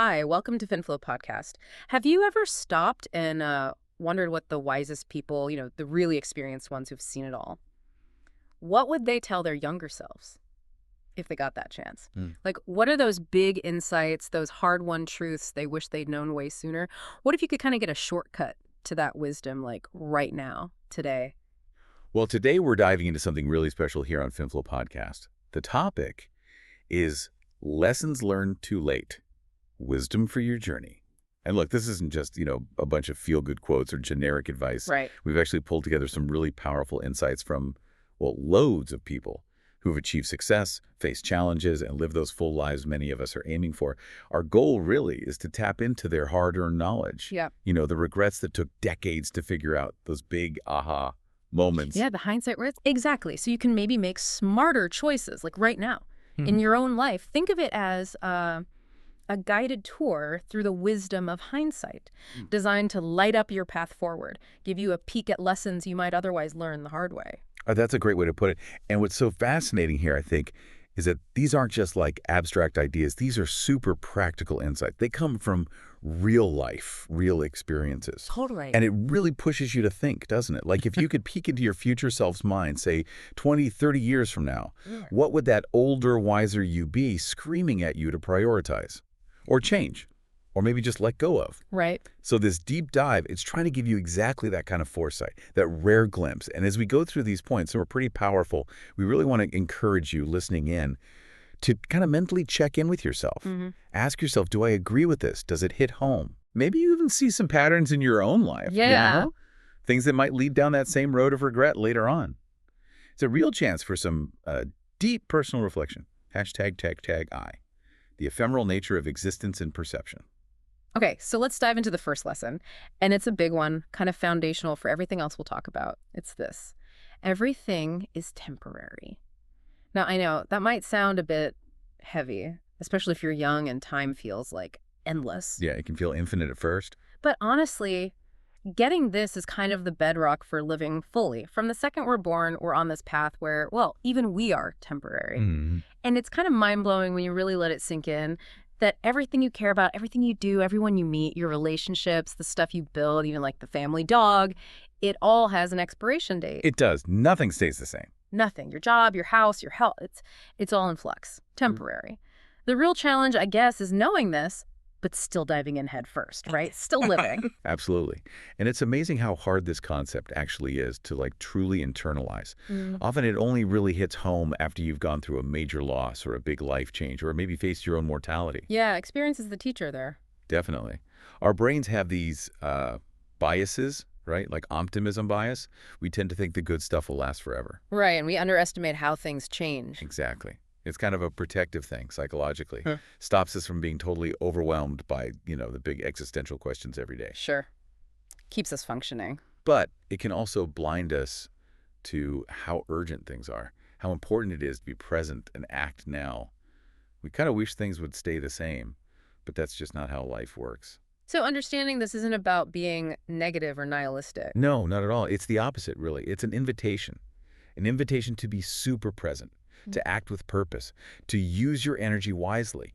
Hi, welcome to FinFlow Podcast. Have you ever stopped and wondered what the wisest people, the really experienced ones who've seen it all, what would they tell their younger selves if they got that chance? Mm. Like, what are those big insights, those hard-won truths they wish they'd known way sooner? What if you could kind of get a shortcut to that wisdom, like right now, today? Well, today we're diving into something really special here on FinFlow Podcast. The topic is lessons learned too late, wisdom for your journey. And look, this isn't just, a bunch of feel-good quotes or generic advice. Right. We've actually pulled together some really powerful insights from, well, loads of people who've achieved success, faced challenges, and lived those full lives many of us are aiming for. Our goal really is to tap into their hard-earned knowledge. Yeah. The regrets that took decades to figure out, those big aha moments. Yeah, the hindsight, right? Exactly. So you can maybe make smarter choices, like right now, in your own life. Think of it as a guided tour through the wisdom of hindsight, designed to light up your path forward, give you a peek at lessons you might otherwise learn the hard way. That's a great way to put it. And what's so fascinating here, I think, is that these aren't just like abstract ideas. These are super practical insights. They come from real life, real experiences. Totally. And it really pushes you to think, doesn't it? Like if you could peek into your future self's mind, say 20, 30 years from now, what would that older, wiser you be screaming at you to prioritize or change? Or maybe just let go of. Right. So this deep dive, it's trying to give you exactly that kind of foresight, that rare glimpse. And as we go through these points, so we're pretty powerful, we really want to encourage you listening in to kind of mentally check in with yourself. Ask yourself, do I agree with this? Does it hit home? Maybe you even see some patterns in your own life. Yeah. Things that might lead down that same road of regret later on. It's a real chance for some deep personal reflection. #I. The ephemeral nature of existence and perception. Okay, so let's dive into the first lesson. And it's a big one, kind of foundational for everything else we'll talk about. It's this: everything is temporary. Now, I know that might sound a bit heavy, especially if you're young and time feels like endless. Yeah, it can feel infinite at first. But honestly, getting this is kind of the bedrock for living fully. From the second we're born, we're on this path where, well, even we are temporary. And it's kind of mind-blowing when you really let it sink in that everything you care about, everything you do, everyone you meet, your relationships, the stuff you build, even like the family dog, it all has an expiration date. It does. Nothing stays the same. Nothing. Your job, your house, your health, it's all in flux, temporary. The real challenge, I guess, is knowing this, but still diving in head first, right? Still living. Absolutely. And it's amazing how hard this concept actually is to truly internalize. Often it only really hits home after you've gone through a major loss or a big life change or maybe faced your own mortality. Yeah, experience is the teacher there. Definitely. Our brains have these biases, right? Like optimism bias. We tend to think the good stuff will last forever. Right, and we underestimate how things change. Exactly. It's kind of a protective thing psychologically. Stops us from being totally overwhelmed by, the big existential questions every day. Sure. Keeps us functioning. But it can also blind us to how urgent things are, how important it is to be present and act now. We kind of wish things would stay the same, but that's just not how life works. So understanding this isn't about being negative or nihilistic. No, not at all. It's the opposite, really. It's an invitation to be super present, to act with purpose, to use your energy wisely.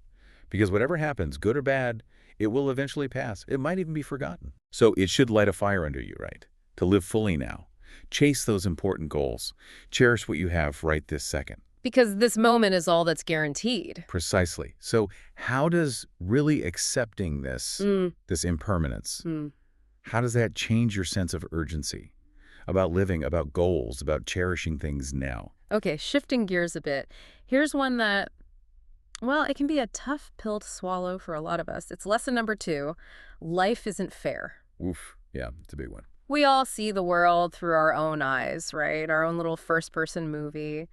Because whatever happens, good or bad, it will eventually pass. It might even be forgotten. So it should light a fire under you, right? To live fully now. Chase those important goals. Cherish what you have right this second. Because this moment is all that's guaranteed. Precisely. So how does really accepting this impermanence, how does that change your sense of urgency about living, about goals, about cherishing things now? Okay, shifting gears a bit. Here's one that, well, it can be a tough pill to swallow for a lot of us. It's lesson number 2. Life isn't fair. Oof. Yeah, it's a big one. We all see the world through our own eyes, right? Our own little first-person movie.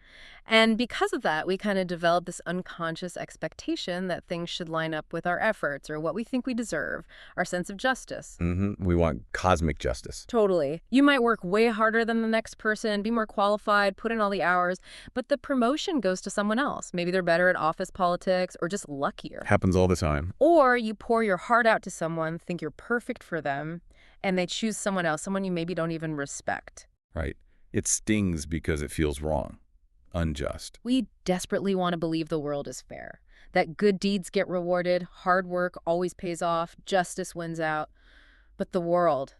And because of that, we kind of develop this unconscious expectation that things should line up with our efforts or what we think we deserve, our sense of justice. We want cosmic justice. Totally. You might work way harder than the next person, be more qualified, put in all the hours, but the promotion goes to someone else. Maybe they're better at office politics or just luckier. Happens all the time. Or you pour your heart out to someone, think you're perfect for them, and they choose someone else, someone you maybe don't even respect. Right. It stings because it feels wrong, unjust. We desperately want to believe the world is fair, that good deeds get rewarded, hard work always pays off, justice wins out. But the world,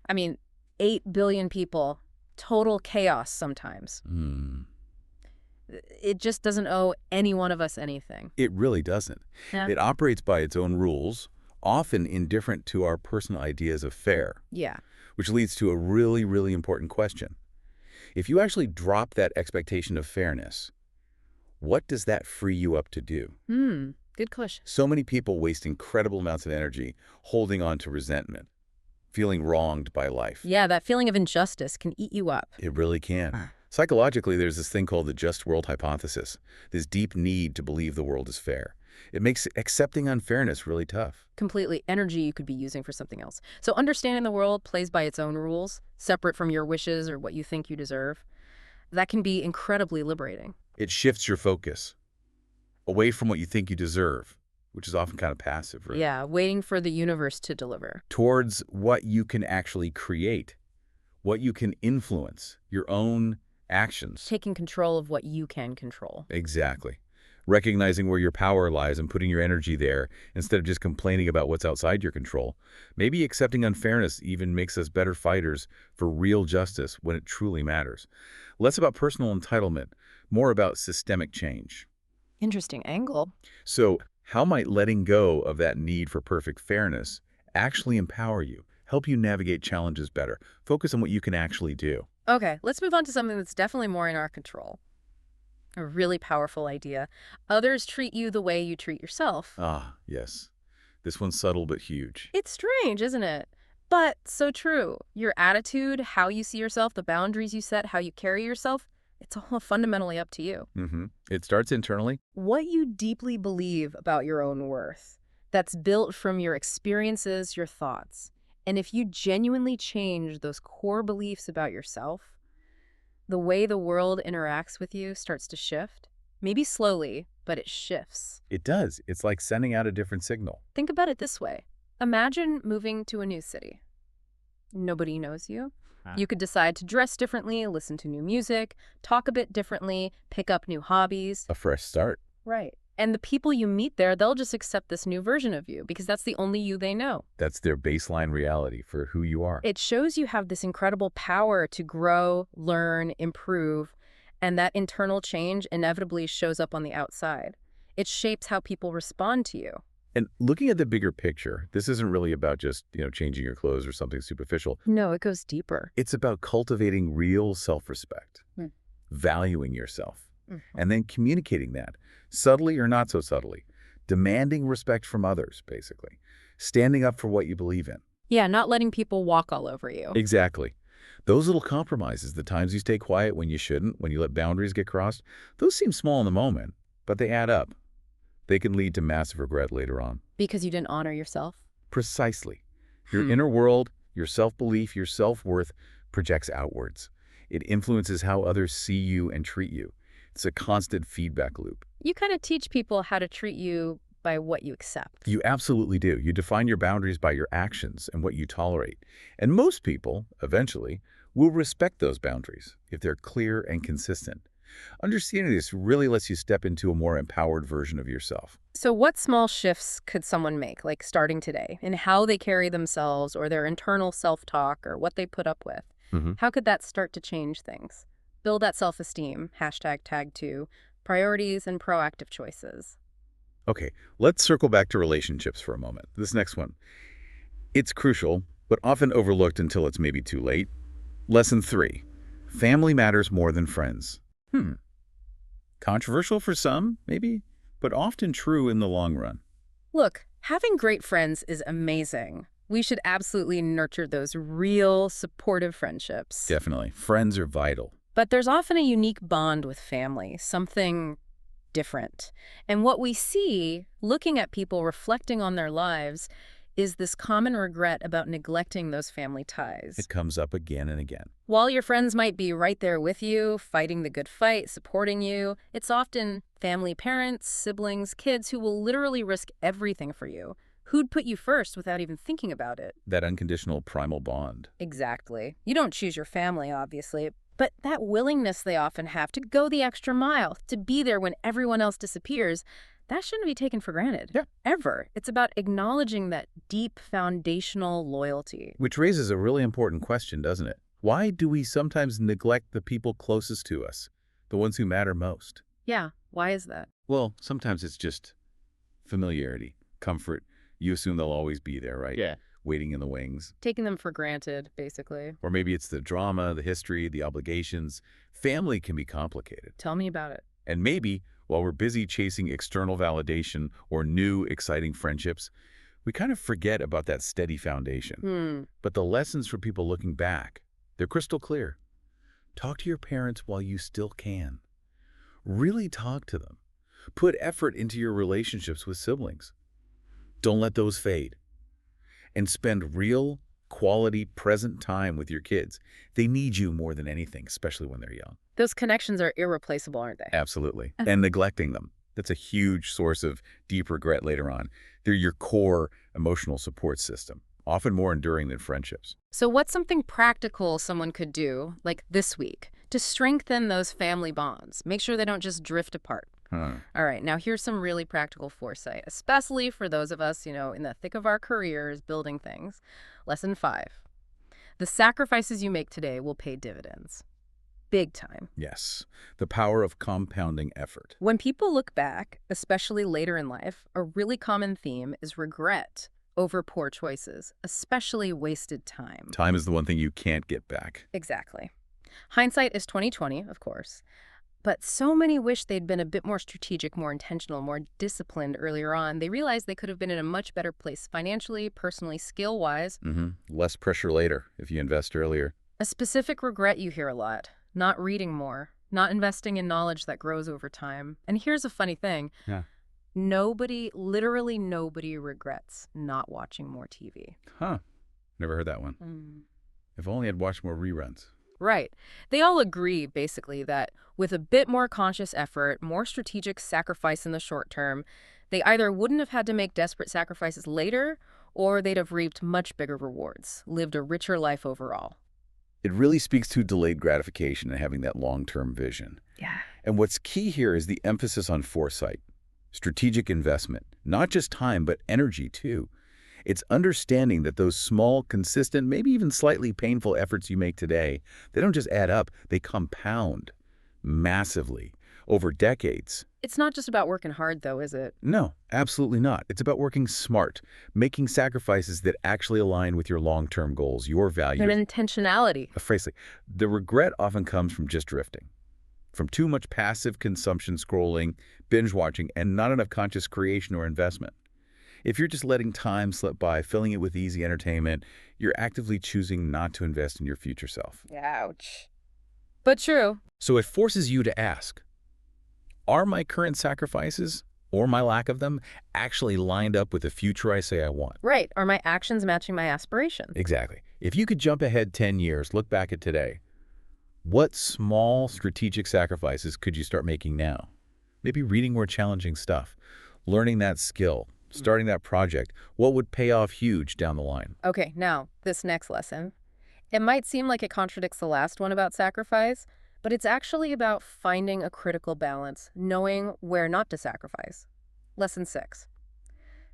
I mean, 8 billion people, total chaos sometimes. It just doesn't owe any one of us anything. It really doesn't. Yeah. It operates by its own rules, often indifferent to our personal ideas of fair, Yeah. which leads to a really, really important question. If you actually drop that expectation of fairness, what does that free you up to do? Good question. So many people waste incredible amounts of energy holding on to resentment, feeling wronged by life. Yeah, that feeling of injustice can eat you up. It really can. Psychologically, there's this thing called the just world hypothesis, this deep need to believe the world is fair. It makes accepting unfairness really tough. Completely energy you could be using for something else. So understanding the world plays by its own rules, separate from your wishes or what you think you deserve, that can be incredibly liberating. It shifts your focus away from what you think you deserve, which is often kind of passive, right? Yeah, waiting for the universe to deliver. Towards what you can actually create, what you can influence, your own actions. Taking control of what you can control. Exactly. Recognizing where your power lies and putting your energy there instead of just complaining about what's outside your control. Maybe accepting unfairness even makes us better fighters for real justice when it truly matters. Less about personal entitlement, more about systemic change. Interesting angle. So, how might letting go of that need for perfect fairness actually empower you, help you navigate challenges better, focus on what you can actually do? Okay, let's move on to something that's definitely more in our control. A really powerful idea. Others treat you the way you treat yourself. Ah, yes. This one's subtle but huge. It's strange, isn't it? But so true. Your attitude, how you see yourself, the boundaries you set, how you carry yourself, it's all fundamentally up to you. It starts internally. What you deeply believe about your own worth, that's built from your experiences, your thoughts. And if you genuinely change those core beliefs about yourself, the way the world interacts with you starts to shift. Maybe slowly, but it shifts. It does. It's like sending out a different signal. Think about it this way. Imagine moving to a new city. Nobody knows you. You could decide to dress differently, listen to new music, talk a bit differently, pick up new hobbies. A fresh start. Right. And the people you meet there, they'll just accept this new version of you because that's the only you they know. That's their baseline reality for who you are. It shows you have this incredible power to grow, learn, improve, and that internal change inevitably shows up on the outside. It shapes how people respond to you. And looking at the bigger picture, this isn't really about just, changing your clothes or something superficial. No, it goes deeper. It's about cultivating real self-respect, valuing yourself, and then communicating that, subtly or not so subtly, demanding respect from others, basically, standing up for what you believe in. Yeah, not letting people walk all over you. Exactly. Those little compromises, the times you stay quiet when you shouldn't, when you let boundaries get crossed, those seem small in the moment, but they add up. They can lead to massive regret later on. Because you didn't honor yourself? Precisely. Your inner world, your self-belief, your self-worth projects outwards. It influences how others see you and treat you. It's a constant feedback loop. You kind of teach people how to treat you by what you accept. You absolutely do. You define your boundaries by your actions and what you tolerate. And most people, eventually, will respect those boundaries if they're clear and consistent. Understanding this really lets you step into a more empowered version of yourself. So what small shifts could someone make, like starting today, in how they carry themselves or their internal self-talk or what they put up with? How could that start to change things? Build that self-esteem, #tag2, priorities and proactive choices. Okay, let's circle back to relationships for a moment. This next one. It's crucial, but often overlooked until it's maybe too late. Lesson 3. Family matters more than friends. Controversial for some, maybe, but often true in the long run. Look, having great friends is amazing. We should absolutely nurture those real, supportive friendships. Definitely. Friends are vital. But there's often a unique bond with family, something different. And what we see, looking at people reflecting on their lives, is this common regret about neglecting those family ties. It comes up again and again. While your friends might be right there with you, fighting the good fight, supporting you, it's often family parents, siblings, kids who will literally risk everything for you, who'd put you first without even thinking about it. That unconditional primal bond. Exactly. You don't choose your family, obviously, but that willingness they often have to go the extra mile, to be there when everyone else disappears, That shouldn't be taken for granted. Yeah. Ever. It's about acknowledging that deep foundational loyalty. Which raises a really important question, doesn't it? Why do we sometimes neglect the people closest to us, the ones who matter most? Yeah, why is that? Well, sometimes it's just familiarity, comfort. You assume they'll always be there, right? Yeah. Waiting in the wings. Taking them for granted, basically. Or maybe it's the drama, the history, the obligations. Family can be complicated. Tell me about it. And maybe, while we're busy chasing external validation or new, exciting friendships, we kind of forget about that steady foundation. But the lessons for people looking back, they're crystal clear. Talk to your parents while you still can. Really talk to them. Put effort into your relationships with siblings. Don't let those fade. And spend real, quality, present time with your kids. They need you more than anything, especially when they're young. Those connections are irreplaceable, aren't they? Absolutely. And neglecting them. That's a huge source of deep regret later on. They're your core emotional support system, often more enduring than friendships. So what's something practical someone could do, like this week, to strengthen those family bonds? Make sure they don't just drift apart. All right, now here's some really practical foresight, especially for those of us, in the thick of our careers building things. Lesson 5. The sacrifices you make today will pay dividends. Big time. Yes, the power of compounding effort. When people look back, especially later in life, a really common theme is regret over poor choices, especially wasted time. Time is the one thing you can't get back. Exactly. Hindsight is 20/20, of course. But so many wish they'd been a bit more strategic, more intentional, more disciplined earlier on. They realized they could have been in a much better place financially, personally, skill-wise. Less pressure later if you invest earlier. A specific regret you hear a lot: not reading more, not investing in knowledge that grows over time. And here's a funny thing. Yeah. Nobody, literally nobody, regrets not watching more TV. Huh. Never heard that one. If only I'd watched more reruns. Right. They all agree, basically, that with a bit more conscious effort, more strategic sacrifice in the short term, they either wouldn't have had to make desperate sacrifices later, or they'd have reaped much bigger rewards, lived a richer life overall. It really speaks to delayed gratification and having that long-term vision. Yeah. And what's key here is the emphasis on foresight, strategic investment, not just time, but energy too. It's understanding that those small, consistent, maybe even slightly painful efforts you make today, they don't just add up, they compound massively over decades. It's not just about working hard, though, is it? No, absolutely not. It's about working smart, making sacrifices that actually align with your long-term goals, your values. And intentionality. Phrasely, the regret often comes from just drifting, from too much passive consumption scrolling, binge watching, and not enough conscious creation or investment. If you're just letting time slip by, filling it with easy entertainment, you're actively choosing not to invest in your future self. Ouch. But true. So it forces you to ask, are my current sacrifices, or my lack of them, actually lined up with the future I say I want? Right. Are my actions matching my aspirations? Exactly. If you could jump ahead 10 years, look back at today, what small strategic sacrifices could you start making now? Maybe reading more challenging stuff, learning that skill, starting that project. What would pay off huge down the line? Okay, now, this next lesson. It might seem like it contradicts the last one about sacrifice, but it's actually about finding a critical balance, knowing where not to sacrifice. Lesson 6.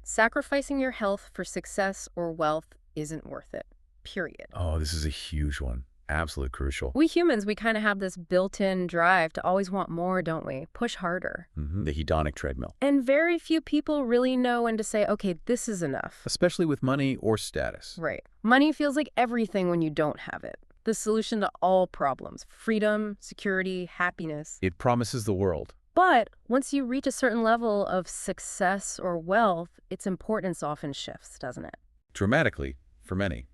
Sacrificing your health for success or wealth isn't worth it. Period. Oh, this is a huge one. Absolutely crucial. We humans, we kind of have this built-in drive to always want more, don't we? Push harder. The hedonic treadmill. And very few people really know when to say, okay, this is enough. Especially with money or status. Right. Money feels like everything when you don't have it. The solution to all problems: freedom, security, happiness. It promises the world. But once you reach a certain level of success or wealth, its importance often shifts, doesn't it? Dramatically, for many.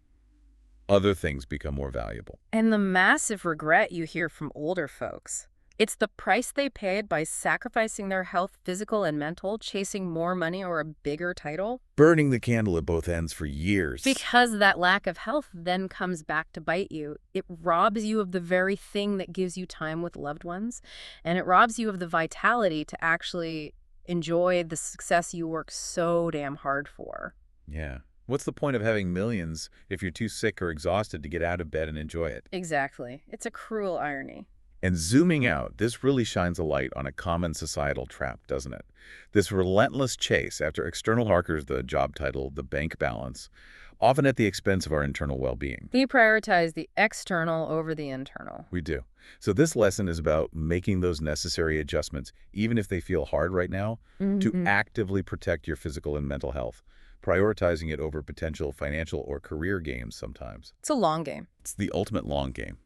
Other things become more valuable. And the massive regret you hear from older folks. It's the price they paid by sacrificing their health, physical and mental, chasing more money or a bigger title. Burning the candle at both ends for years. Because that lack of health then comes back to bite you. It robs you of the very thing that gives you time with loved ones. And it robs you of the vitality to actually enjoy the success you work so damn hard for. Yeah. What's the point of having millions if you're too sick or exhausted to get out of bed and enjoy it? Exactly. It's a cruel irony. And zooming out, this really shines a light on a common societal trap, doesn't it? This relentless chase after external markers, the job title, the bank balance, often at the expense of our internal well-being. We prioritize the external over the internal. We do. So this lesson is about making those necessary adjustments, even if they feel hard right now, to Hmm. actively protect your physical and mental health, prioritizing it over potential financial or career gains sometimes. It's a long game. It's the ultimate long game.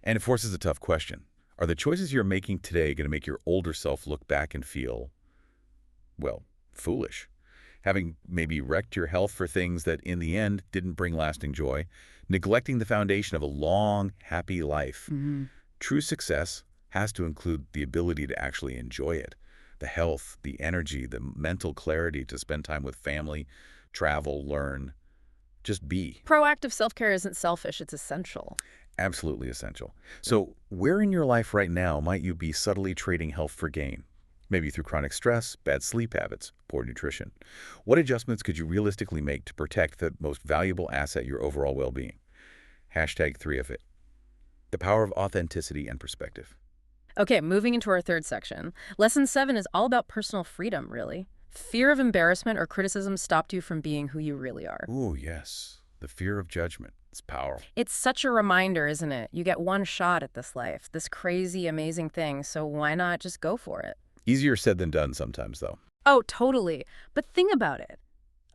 And it forces a tough question. Are the choices you're making today going to make your older self look back and feel, well, foolish? Having maybe wrecked your health for things that in the end didn't bring lasting joy, neglecting the foundation of a long, happy life. Hmm. True success has to include the ability to actually enjoy it. The health, the energy, the mental clarity to spend time with family, travel, learn, just be. Proactive self-care isn't selfish, it's essential. Absolutely essential. So where in your life right now might you be subtly trading health for gain? Maybe through chronic stress, bad sleep habits, poor nutrition. What adjustments could you realistically make to protect the most valuable asset, your overall well-being? Hashtag 3 of it. The power of authenticity and perspective. Okay, moving into our third section. Lesson 7 is all about personal freedom, really. Fear of embarrassment or criticism stopped you from being who you really are. Ooh, yes. The fear of judgment. It's powerful. It's such a reminder, isn't it? You get one shot at this life, this crazy, amazing thing, so why not just go for it? Easier said than done sometimes, though. Oh, totally. But think about it.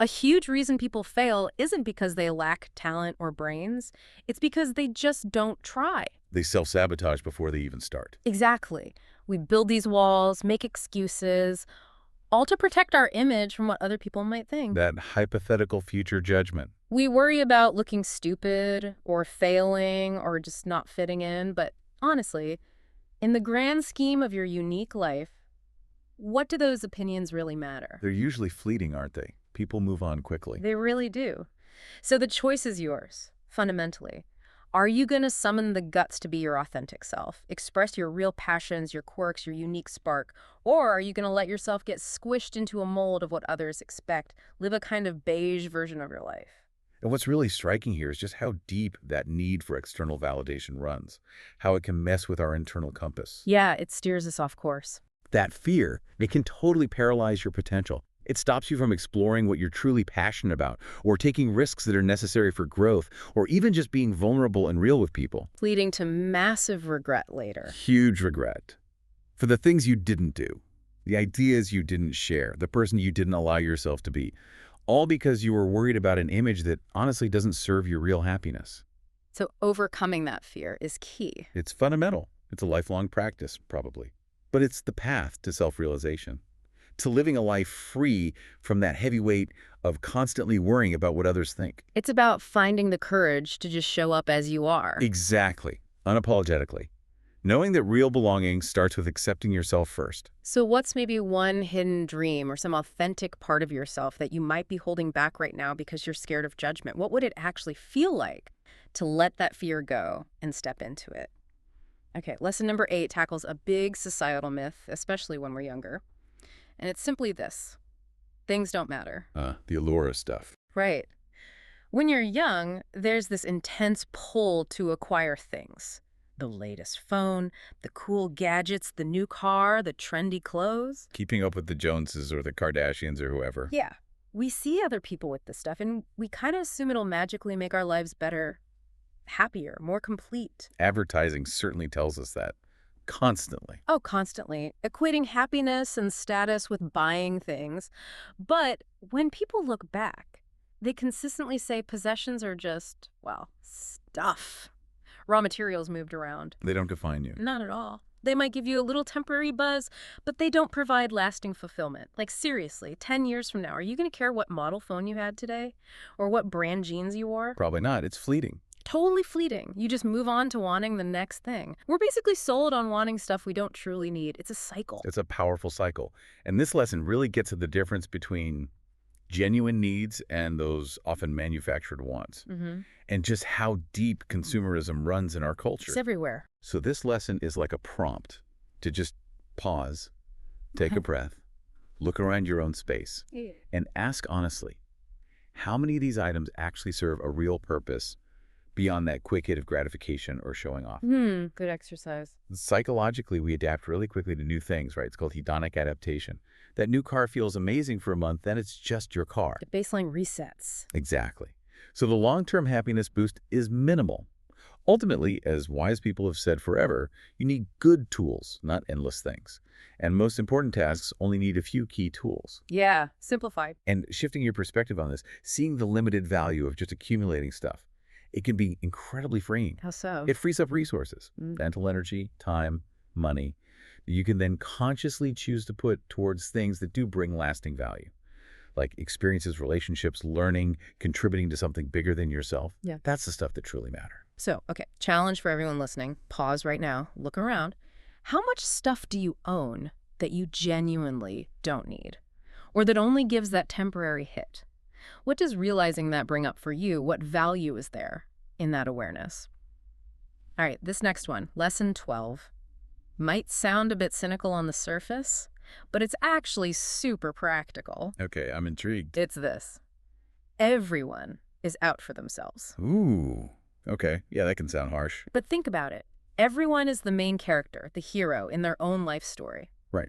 A huge reason people fail isn't because they lack talent or brains. It's because they just don't try. They self-sabotage before they even start. Exactly. We build these walls, make excuses, all to protect our image from what other people might think. That hypothetical future judgment. We worry about looking stupid or failing or just not fitting in, but honestly, in the grand scheme of your unique life, what do those opinions really matter? They're usually fleeting, aren't they? People move on quickly. They really do. So the choice is yours, fundamentally. Are you going to summon the guts to be your authentic self, express your real passions, your quirks, your unique spark, or are you going to let yourself get squished into a mold of what others expect, live a kind of beige version of your life? And what's really striking here is just how deep that need for external validation runs, how it can mess with our internal compass. Yeah, it steers us off course. That fear, it can totally paralyze your potential. It stops you from exploring what you're truly passionate about, or taking risks that are necessary for growth, or even just being vulnerable and real with people. Leading to massive regret later. Huge regret. For the things you didn't do, the ideas you didn't share, the person you didn't allow yourself to be, all because you were worried about an image that honestly doesn't serve your real happiness. So overcoming that fear is key. It's fundamental. It's a lifelong practice, probably. But it's the path to self-realization, to living a life free from that heavy weight of constantly worrying about what others think. It's about finding the courage to just show up as you are. Exactly. Unapologetically. Knowing that real belonging starts with accepting yourself first. So what's maybe one hidden dream or some authentic part of yourself that you might be holding back right now because you're scared of judgment? What would it actually feel like to let that fear go and step into it? Okay, lesson number 8 tackles a big societal myth, especially when we're younger. And it's simply this: things don't matter. The allure of stuff. Right. When you're young, there's this intense pull to acquire things. The latest phone, the cool gadgets, the new car, the trendy clothes. Keeping up with the Joneses or the Kardashians or whoever. Yeah. We see other people with this stuff, and we kind of assume it'll magically make our lives better, happier, more complete. Advertising certainly tells us that. Constantly. Oh, constantly. Equating happiness and status with buying things. But when people look back, they consistently say possessions are just, well, stuff. Raw materials moved around. They don't define you. Not at all. They might give you a little temporary buzz, but they don't provide lasting fulfillment. Like, seriously, 10 years from now, are you going to care what model phone you had today? Or what brand jeans you wore? Probably not. It's fleeting. Totally fleeting. You just move on to wanting the next thing. We're basically sold on wanting stuff we don't truly need. It's a cycle. It's a powerful cycle. And this lesson really gets at the difference between genuine needs and those often manufactured wants, and just how deep consumerism runs in our culture. It's everywhere. So this lesson is like a prompt to just pause, take a breath, look around your own space, and ask honestly, how many of these items actually serve a real purpose beyond that quick hit of gratification or showing off. Good exercise. Psychologically, we adapt really quickly to new things, right? It's called hedonic adaptation. That new car feels amazing for a month, then it's just your car. The baseline resets. Exactly. So the long-term happiness boost is minimal. Ultimately, as wise people have said forever, you need good tools, not endless things. And most important tasks only need a few key tools. Yeah, simplified. And shifting your perspective on this, seeing the limited value of just accumulating stuff, it can be incredibly freeing. How so? It frees up resources, mental energy, time, money. You can then consciously choose to put towards things that do bring lasting value, like experiences, relationships, learning, contributing to something bigger than yourself. Yeah. That's the stuff that truly matters. So, okay, challenge for everyone listening. Pause right now, look around. How much stuff do you own that you genuinely don't need, or that only gives that temporary hit? What does realizing that bring up for you? What value is there in that awareness? All right, this next one, lesson 12, might sound a bit cynical on the surface, but it's actually super practical. Okay, I'm intrigued. It's this. Everyone is out for themselves. Ooh, okay. Yeah, that can sound harsh. But think about it. Everyone is the main character, the hero in their own life story. Right.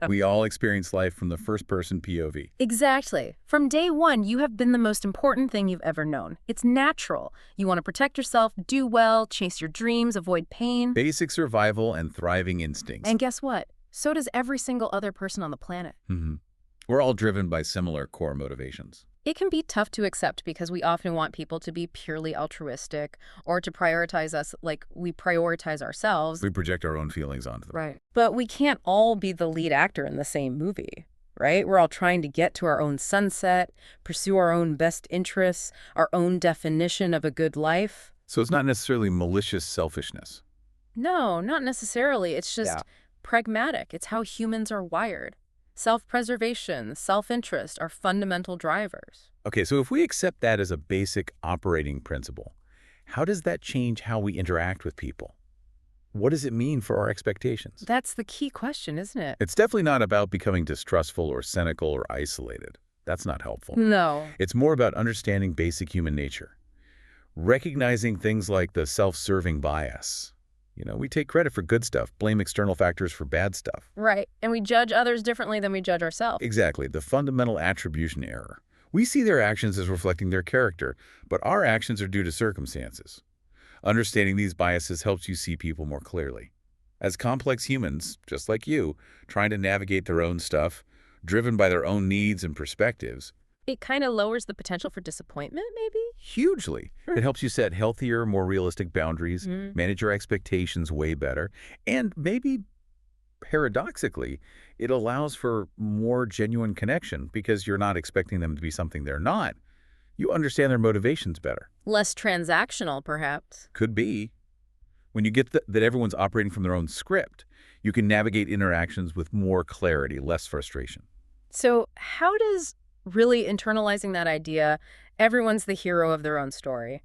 Okay. We all experience life from the first-person POV. Exactly. From day one, you have been the most important thing you've ever known. It's natural. You want to protect yourself, do well, chase your dreams, avoid pain. Basic survival and thriving instincts. And guess what? So does every single other person on the planet. We're all driven by similar core motivations. It can be tough to accept because we often want people to be purely altruistic or to prioritize us like we prioritize ourselves. We project our own feelings onto them. Right. But we can't all be the lead actor in the same movie, right? We're all trying to get to our own sunset, pursue our own best interests, our own definition of a good life. So it's not necessarily malicious selfishness. No, not necessarily. It's just pragmatic. It's how humans are wired. Self-preservation, self-interest are fundamental drivers. Okay, so if we accept that as a basic operating principle, how does that change how we interact with people? What does it mean for our expectations? That's the key question, isn't it? It's definitely not about becoming distrustful or cynical or isolated. That's not helpful. No. It's more about understanding basic human nature, recognizing things like the self-serving bias. We take credit for good stuff, blame external factors for bad stuff. Right. And we judge others differently than we judge ourselves. Exactly, the fundamental attribution error. We see their actions as reflecting their character, but our actions are due to circumstances. Understanding these biases helps you see people more clearly. As complex humans, just like you, trying to navigate their own stuff, driven by their own needs and perspectives. It kind of lowers the potential for disappointment, maybe? Hugely. It helps you set healthier, more realistic boundaries, manage your expectations way better, and maybe, paradoxically, it allows for more genuine connection because you're not expecting them to be something they're not. You understand their motivations better. Less transactional, perhaps. Could be. When you get that everyone's operating from their own script, you can navigate interactions with more clarity, less frustration. So how does really internalizing that idea, everyone's the hero of their own story,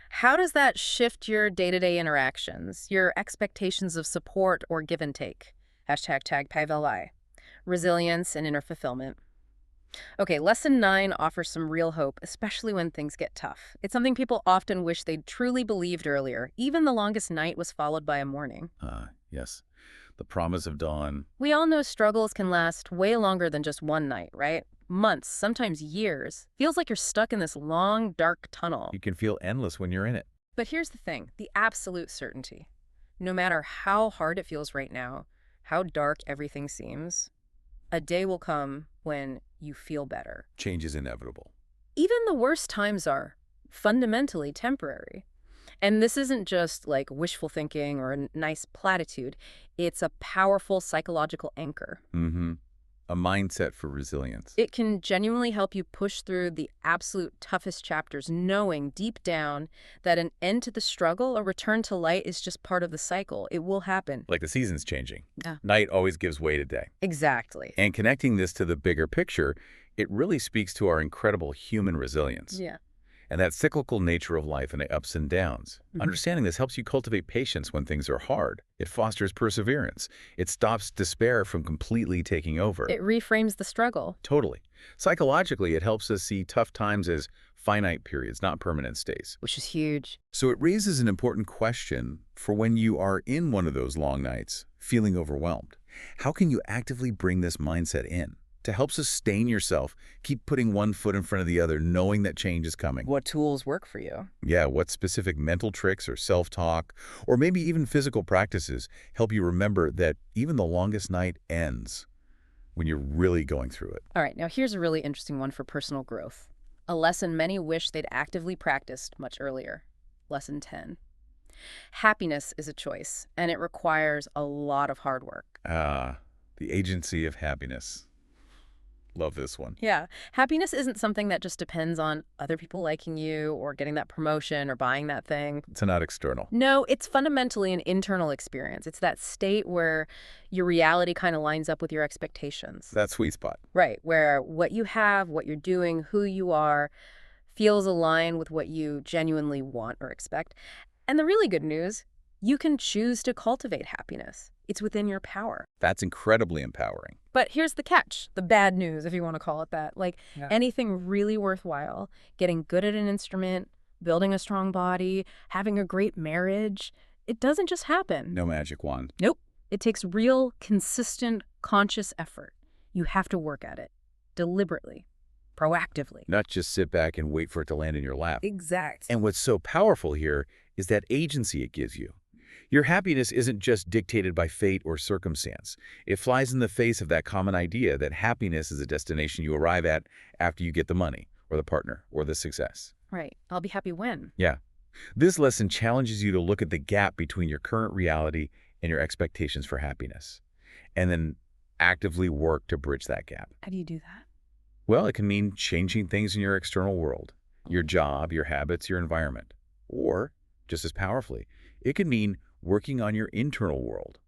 how does that shift your day-to-day interactions, your expectations of support or give and take? #tag PyVLI. Resilience and inner fulfillment. Okay, lesson 9 offers some real hope, especially when things get tough. It's something people often wish they'd truly believed earlier. Even the longest night was followed by a morning. Yes. The promise of dawn. We all know struggles can last way longer than just one night, right? Months, sometimes years. Feels like you're stuck in this long, dark tunnel. You can feel endless when you're in it. But here's the thing, the absolute certainty. No matter how hard it feels right now, how dark everything seems, a day will come when you feel better. Change is inevitable. Even the worst times are fundamentally temporary. And this isn't just like wishful thinking or a nice platitude. It's a powerful psychological anchor. A mindset for resilience. It can genuinely help you push through the absolute toughest chapters, knowing deep down that an end to the struggle, a return to light, is just part of the cycle. It will happen. Like the season's changing. Yeah. Night always gives way to day. Exactly. And connecting this to the bigger picture, it really speaks to our incredible human resilience. Yeah. And that cyclical nature of life and the ups and downs. Understanding this helps you cultivate patience when things are hard. It fosters perseverance. It stops despair from completely taking over. It reframes the struggle. Totally. Psychologically, it helps us see tough times as finite periods, not permanent stays. Which is huge. So it raises an important question for when you are in one of those long nights, feeling overwhelmed. How can you actively bring this mindset in to help sustain yourself, keep putting one foot in front of the other, knowing that change is coming? What tools work for you? Yeah, what specific mental tricks or self-talk, or maybe even physical practices help you remember that even the longest night ends when you're really going through it? All right, now here's a really interesting one for personal growth. A lesson many wish they'd actively practiced much earlier. Lesson 10. Happiness is a choice, and it requires a lot of hard work. The agency of happiness. Love this one. Yeah, happiness isn't something that just depends on other people liking you or getting that promotion or buying that thing. It's not external. No, it's fundamentally an internal experience. It's that state where your reality kind of lines up with your expectations. That sweet spot. Right, where what you have, what you're doing, who you are, feels aligned with what you genuinely want or expect. And the really good news, you can choose to cultivate happiness. It's within your power. That's incredibly empowering. But here's the catch, the bad news, if you want to call it that. Yeah. Anything really worthwhile, getting good at an instrument, building a strong body, having a great marriage, it doesn't just happen. No magic wand. Nope. It takes real, consistent, conscious effort. You have to work at it, deliberately, proactively. Not just sit back and wait for it to land in your lap. Exact. And what's so powerful here is that agency it gives you. Your happiness isn't just dictated by fate or circumstance. It flies in the face of that common idea that happiness is a destination you arrive at after you get the money, or the partner, or the success. Right. I'll be happy when. Yeah. This lesson challenges you to look at the gap between your current reality and your expectations for happiness, and then actively work to bridge that gap. How do you do that? Well, it can mean changing things in your external world, your job, your habits, your environment. Or, just as powerfully, it can mean working on your internal world,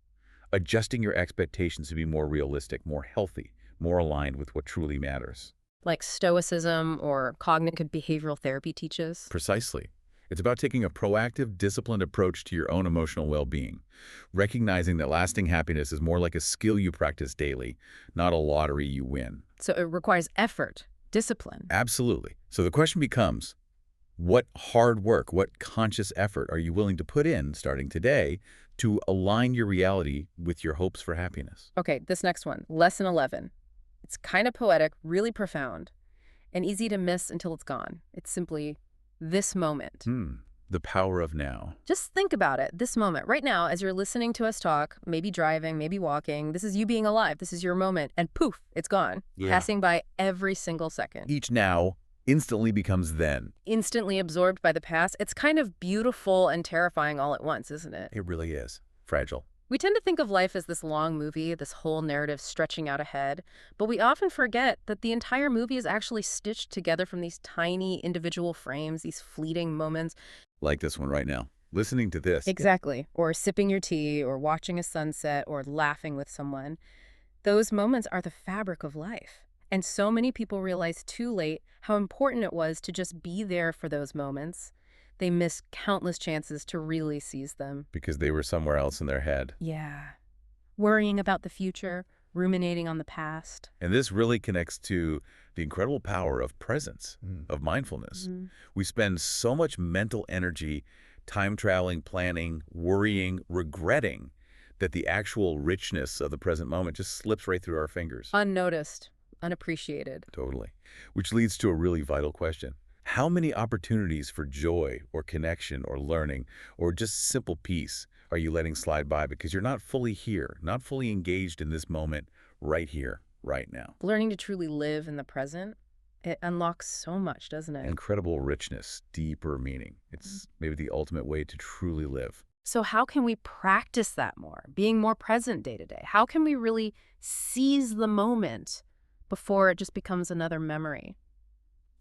adjusting your expectations to be more realistic, more healthy, more aligned with what truly matters. Like Stoicism or cognitive behavioral therapy teaches? Precisely. It's about taking a proactive, disciplined approach to your own emotional well-being, recognizing that lasting happiness is more like a skill you practice daily, not a lottery you win. So it requires effort, discipline. Absolutely. So the question becomes, what hard work, what conscious effort are you willing to put in, starting today, to align your reality with your hopes for happiness? Okay, this next one, Lesson 11. It's kind of poetic, really profound, and easy to miss until it's gone. It's simply this moment. The power of now. Just think about it, this moment, right now, as you're listening to us talk, maybe driving, maybe walking, this is you being alive, this is your moment, and poof, it's gone, passing by every single second. Each now instantly becomes then. Instantly absorbed by the past. It's kind of beautiful and terrifying all at once, isn't it? It really is. Fragile. We tend to think of life as this long movie, this whole narrative stretching out ahead, but we often forget that the entire movie is actually stitched together from these tiny individual frames, these fleeting moments. Like this one right now. Listening to this. Exactly. Or sipping your tea, or watching a sunset, or laughing with someone. Those moments are the fabric of life. And so many people realize too late how important it was to just be there for those moments. They miss countless chances to really seize them. Because they were somewhere else in their head. Yeah. Worrying about the future, ruminating on the past. And this really connects to the incredible power of presence, of mindfulness. We spend so much mental energy time traveling, planning, worrying, regretting, that the actual richness of the present moment just slips right through our fingers. Unnoticed, unappreciated. Totally. Which leads to a really vital question. How many opportunities for joy or connection or learning or just simple peace are you letting slide by because you're not fully here, not fully engaged in this moment right here, right now? Learning to truly live in the present, it unlocks so much, doesn't it? Incredible richness, deeper meaning. It's maybe the ultimate way to truly live. So how can we practice that more, being more present day to day? How can we really seize the moment before it just becomes another memory?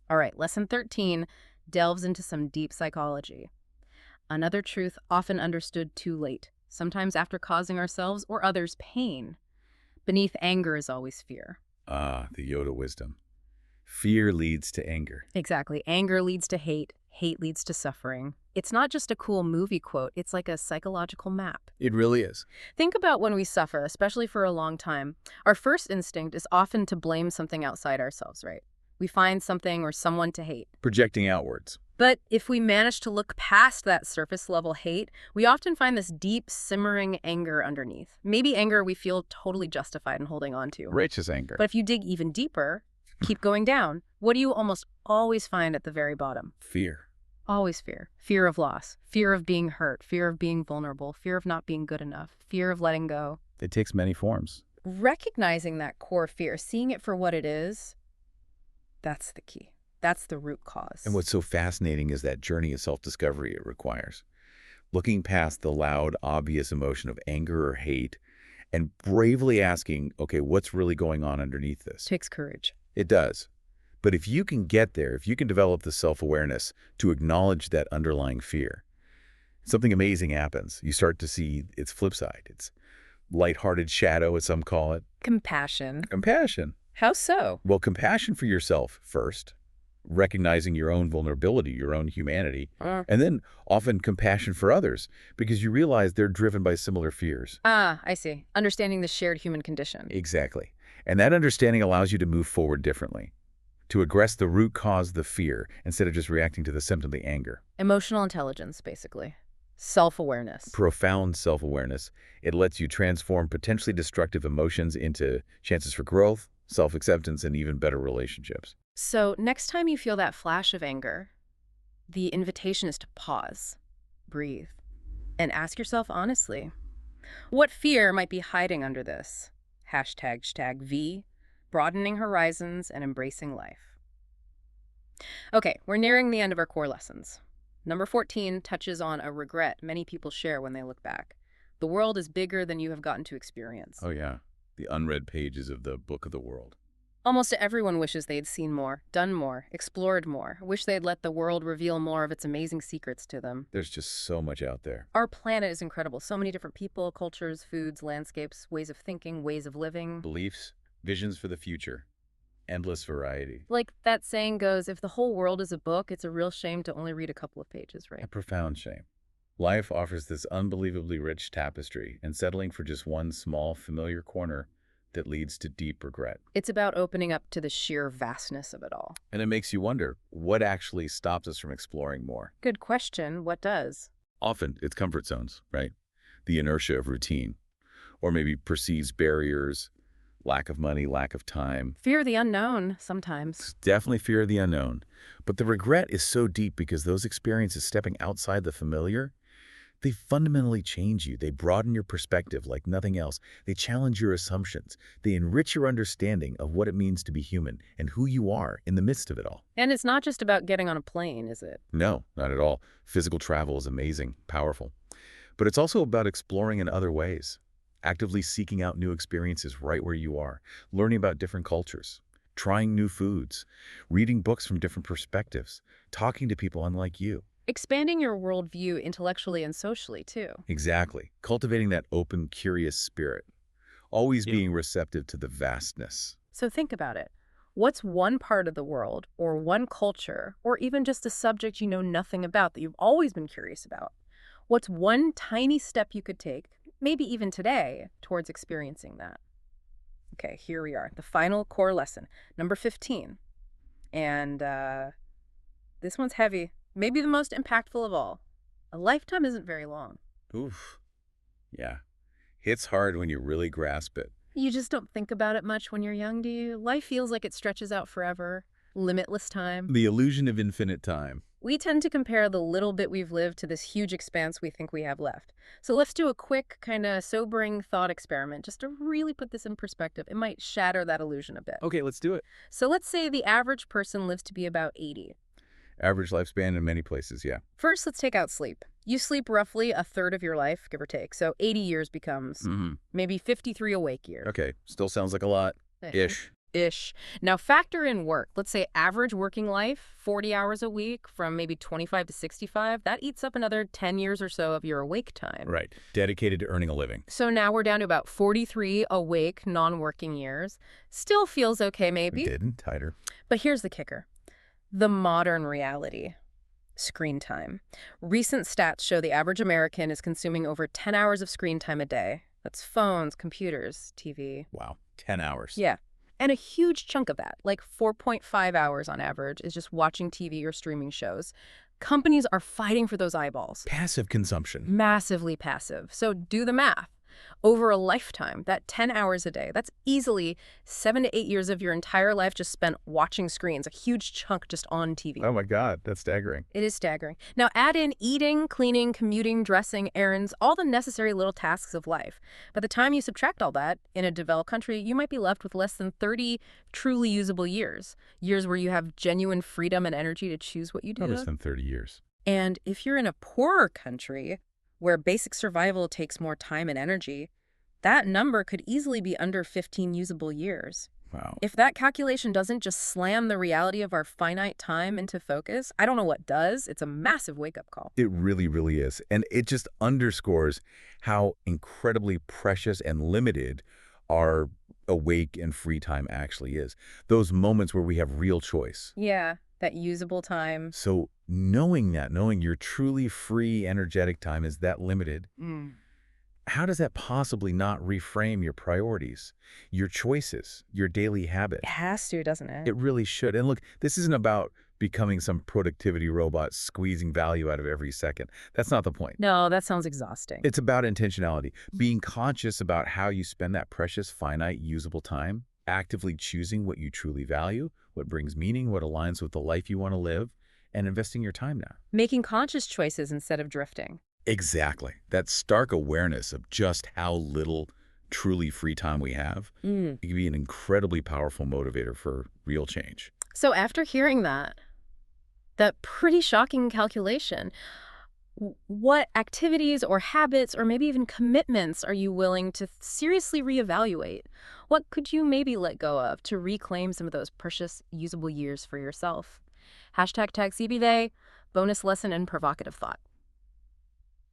All right, Lesson 13 delves into some deep psychology. Another truth often understood too late, sometimes after causing ourselves or others pain. Beneath anger is always fear. Ah, the Yoda wisdom. Fear leads to anger. Exactly. Anger leads to hate. Hate leads to suffering. It's not just a cool movie quote, it's like a psychological map. It really is. Think about when we suffer, especially for a long time. Our first instinct is often to blame something outside ourselves, right? We find something or someone to hate. Projecting outwards. But if we manage to look past that surface level hate, we often find this deep, simmering anger underneath. Maybe anger we feel totally justified in holding on to. Righteous anger. But if you dig even deeper, keep going down, what do you almost always find at the very bottom? Fear. Always fear. Fear of loss, fear of being hurt, fear of being vulnerable, fear of not being good enough, fear of letting go. It takes many forms. Recognizing that core fear, seeing it for what it is, that's the key. That's the root cause. And what's so fascinating is that journey of self-discovery it requires. Looking past the loud, obvious emotion of anger or hate and bravely asking, okay, what's really going on underneath this? Takes courage. It does. But if you can get there, if you can develop the self-awareness to acknowledge that underlying fear, something amazing happens. You start to see its flip side. It's lighthearted shadow, as some call it. Compassion. Compassion. How so? Well, compassion for yourself first, recognizing your own vulnerability, your own humanity, and then often compassion for others because you realize they're driven by similar fears. I see. Understanding the shared human condition. Exactly. And that understanding allows you to move forward differently, to address the root cause of the fear instead of just reacting to the symptom, the anger. Emotional intelligence, basically. Self-awareness. Profound self-awareness. It lets you transform potentially destructive emotions into chances for growth, self-acceptance, and even better relationships. So next time you feel that flash of anger, the invitation is to pause, breathe, and ask yourself honestly, what fear might be hiding under this? #V, broadening horizons and embracing life. Okay, we're nearing the end of our core lessons. Number 14 touches on a regret many people share when they look back. The world is bigger than you have gotten to experience. Oh yeah, the unread pages of the book of the world. Almost everyone wishes they'd seen more, done more, explored more, wish they'd let the world reveal more of its amazing secrets to them. There's just so much out there. Our planet is incredible. So many different people, cultures, foods, landscapes, ways of thinking, ways of living. Beliefs, visions for the future, endless variety. Like that saying goes, if the whole world is a book, it's a real shame to only read a couple of pages, A right? profound shame. Life offers this unbelievably rich tapestry, and settling for just one small, familiar corner that leads to deep regret. It's about opening up to the sheer vastness of it all. And it makes you wonder, what actually stops us from exploring more? Good question. What does? Often, it's comfort zones, right? The inertia of routine. Or maybe perceived barriers, lack of money, lack of time. Fear of the unknown, sometimes. It's definitely fear of the unknown. But the regret is so deep because those experiences stepping outside the familiar, they fundamentally change you. They broaden your perspective like nothing else. They challenge your assumptions. They enrich your understanding of what it means to be human and who you are in the midst of it all. And it's not just about getting on a plane, is it? No, not at all. Physical travel is amazing, powerful. But it's also about exploring in other ways, actively seeking out new experiences right where you are, learning about different cultures, trying new foods, reading books from different perspectives, talking to people unlike you. Expanding your worldview intellectually and socially, too. Exactly. Cultivating that open, curious spirit. Always being receptive to the vastness. So think about it. What's one part of the world, or one culture, or even just a subject you know nothing about that you've always been curious about? What's one tiny step you could take, maybe even today, towards experiencing that? Okay, here we are. The final core lesson, number 15. And this one's heavy. Maybe the most impactful of all. A lifetime isn't very long. Oof. Yeah. Hits hard when you really grasp it. You just don't think about it much when you're young, do you? Life feels like it stretches out forever. Limitless time. The illusion of infinite time. We tend to compare the little bit we've lived to this huge expanse we think we have left. So let's do a quick, kind of sobering thought experiment just to really put this in perspective. It might shatter that illusion a bit. Okay, let's do it. So let's say the average person lives to be about 80. Average lifespan in many places, yeah. First, let's take out sleep. You sleep roughly a third of your life, give or take. So 80 years becomes maybe 53 awake years. Okay, still sounds like a lot. Ish. Ish. Now factor in work. Let's say average working life, 40 hours a week from maybe 25 to 65. That eats up another 10 years or so of your awake time. Right. Dedicated to earning a living. So now we're down to about 43 awake, non-working years. Still feels okay, maybe. Didn't. Tighter. But here's the kicker. The modern reality. Screen time. Recent stats show the average American is consuming over 10 hours of screen time a day. That's phones, computers, TV. Wow, 10 hours. Yeah. And a huge chunk of that, like 4.5 hours on average, is just watching TV or streaming shows. Companies are fighting for those eyeballs. Passive consumption. Massively passive. So do the math. Over a lifetime, that 10 hours a day, that's easily 7 to 8 years of your entire life just spent watching screens, a huge chunk just on TV. Oh my God, that's staggering. It is staggering. Now add in eating, cleaning, commuting, dressing, errands, all the necessary little tasks of life. By the time you subtract all that, in a developed country, you might be left with less than 30 truly usable years. Years where you have genuine freedom and energy to choose what you do. Less than 30 years. And if you're in a poorer country, where basic survival takes more time and energy, that number could easily be under 15 usable years. Wow. If that calculation doesn't just slam the reality of our finite time into focus, I don't know what does. It's a massive wake-up call. It really, really is. And it just underscores how incredibly precious and limited our awake and free time actually is. Those moments where we have real choice. Yeah, that usable time. So knowing that, knowing your truly free, energetic time is that limited, how does that possibly not reframe your priorities, your choices, your daily habits? It has to, doesn't it? It really should. And look, this isn't about becoming some productivity robot squeezing value out of every second. That's not the point. No, that sounds exhausting. It's about intentionality, being conscious about how you spend that precious, finite, usable time, actively choosing what you truly value, what brings meaning, what aligns with the life you want to live, and investing your time now. Making conscious choices instead of drifting. Exactly. That stark awareness of just how little truly free time we have, it can be an incredibly powerful motivator for real change. So after hearing that pretty shocking calculation, what activities or habits or maybe even commitments are you willing to seriously reevaluate? What could you maybe let go of to reclaim some of those precious, usable years for yourself? Hashtag tag CBDay, bonus lesson and provocative thought.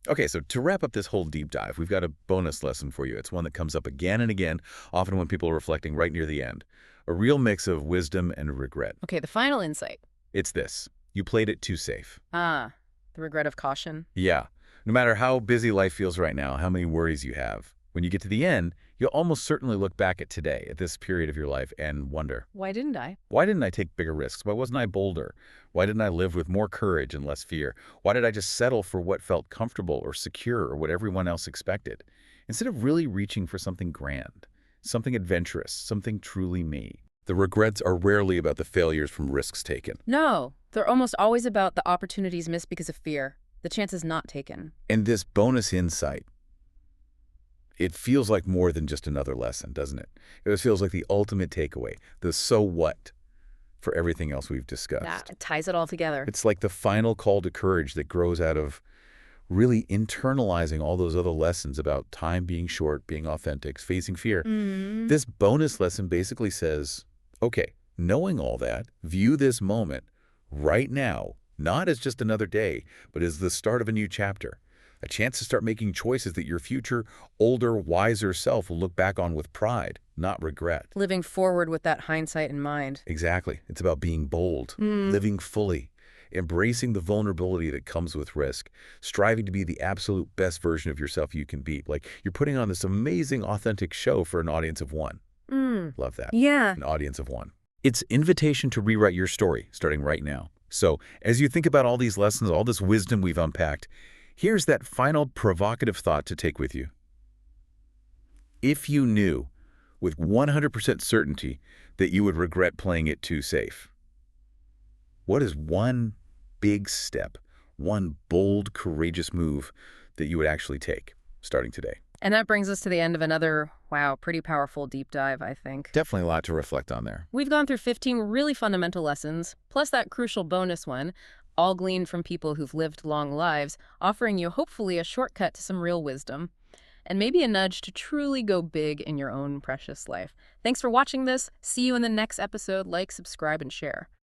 Okay, so to wrap up this whole deep dive, we've got a bonus lesson for you. It's one that comes up again and again, often when people are reflecting right near the end. A real mix of wisdom and regret. Okay, the final insight. It's this. You played it too safe. The regret of caution. Yeah. No matter how busy life feels right now, how many worries you have, when you get to the end, you'll almost certainly look back at today, at this period of your life, and wonder, Why didn't I? why didn't I take bigger risks? Why wasn't I bolder? Why didn't I live with more courage and less fear? Why did I just settle for what felt comfortable or secure or what everyone else expected? Instead of really reaching for something grand, something adventurous, something truly me. The regrets are rarely about the failures from risks taken. No, they're almost always about the opportunities missed because of fear, the chances not taken. And this bonus insight, it feels like more than just another lesson, doesn't it? It feels like the ultimate takeaway, the so what for everything else we've discussed. That ties it all together. It's like the final call to courage that grows out of really internalizing all those other lessons about time being short, being authentic, facing fear. This bonus lesson basically says, okay, knowing all that, view this moment right now, not as just another day, but as the start of a new chapter. A chance to start making choices that your future, older, wiser self will look back on with pride, not regret. Living forward with that hindsight in mind. Exactly. It's about being bold, living fully, embracing the vulnerability that comes with risk, striving to be the absolute best version of yourself you can be. Like you're putting on this amazing, authentic show for an audience of one. Love that. Yeah. An audience of one. It's invitation to rewrite your story, starting right now. So as you think about all these lessons, all this wisdom we've unpacked, here's that final provocative thought to take with you. If you knew with 100% certainty that you would regret playing it too safe, what is one big step, one bold, courageous move that you would actually take starting today? And that brings us to the end of another, wow, pretty powerful deep dive, I think. Definitely a lot to reflect on there. We've gone through 15 really fundamental lessons, plus that crucial bonus one, all gleaned from people who've lived long lives, offering you hopefully a shortcut to some real wisdom, and maybe a nudge to truly go big in your own precious life. Thanks for watching this. See you in the next episode. Like, subscribe, and share.